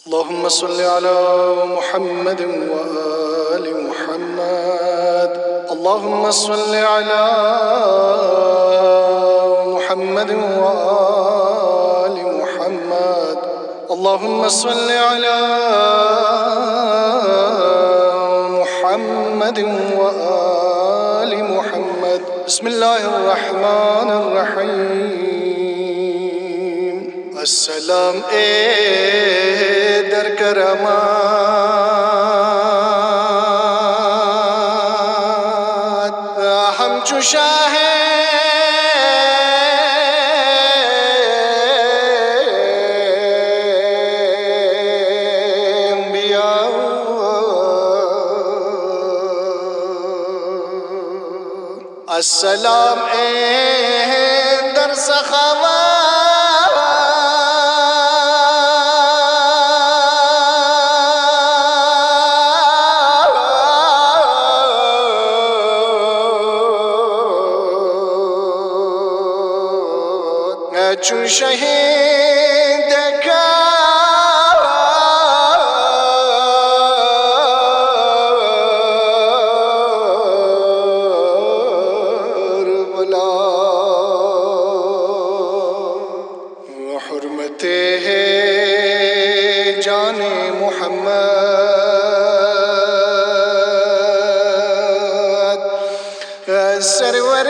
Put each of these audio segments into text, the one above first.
اللهم صل على محمد وآل محمد. اللهم صل على محمد وآل محمد. اللهم صل على محمد وآل محمد. بسم الله الرحمن الرحيم. السلام در کرامات ہم چشا ہے انبیاء. السلام در سخاوات چون شهید کربلا وحرمته جان محمد سرور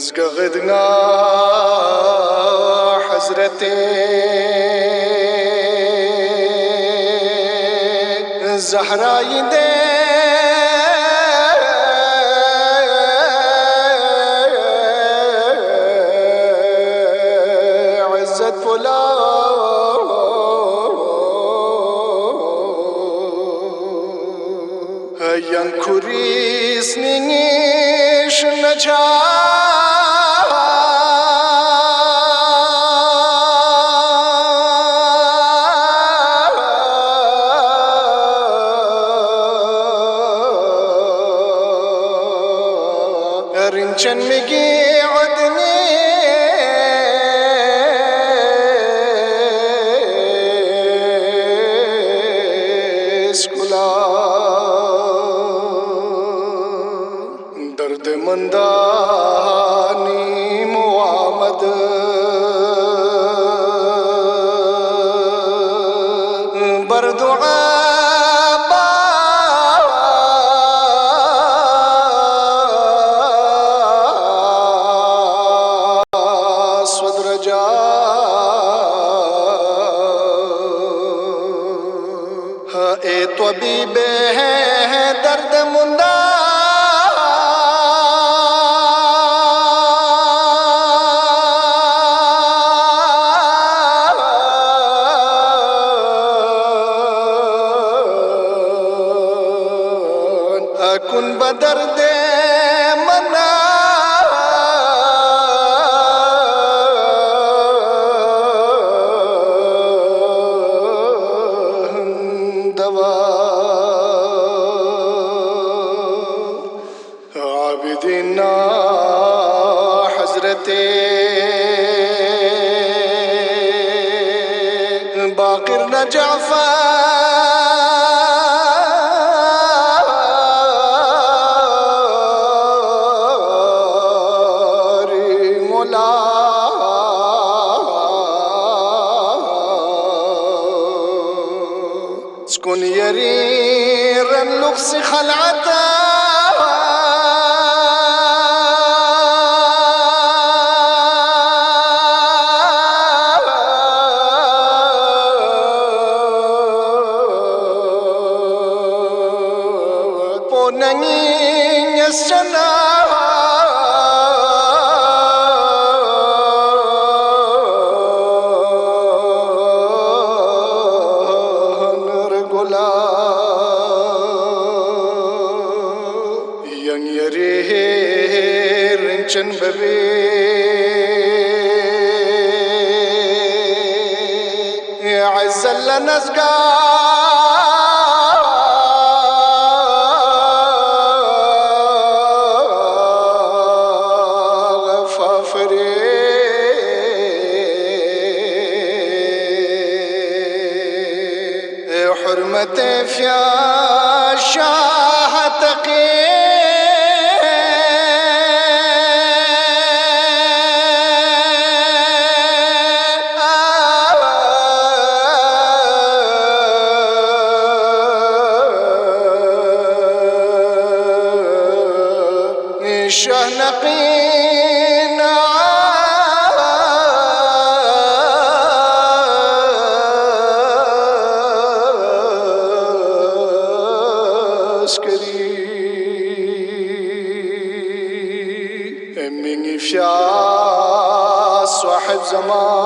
نزقغدنا حزرتي الزهراء يدي عزت فلان ينكريس نيش نجاح رنشن مقي عدني اسكلا درد منداني موامد بردعا اے طبیب ہے درد مندہ اکن بدرد منا عابدنا حضرت باقر جعفر مولا اسكن يرير اللغس خلعته السنة نرقلا yang yari rencen bebe عزل نزقا حرمته في شاه تقي شاه نقينا عسكري من إفشاء صاحب زمان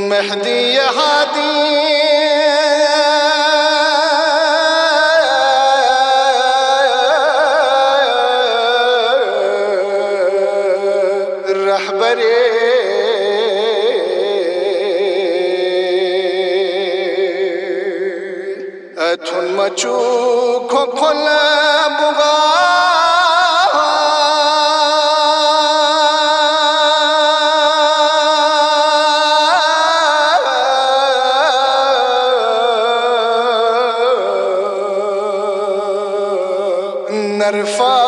مهدي يا هادي الرحبري أتون مچوك كل بغا نرفع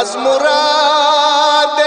از مراد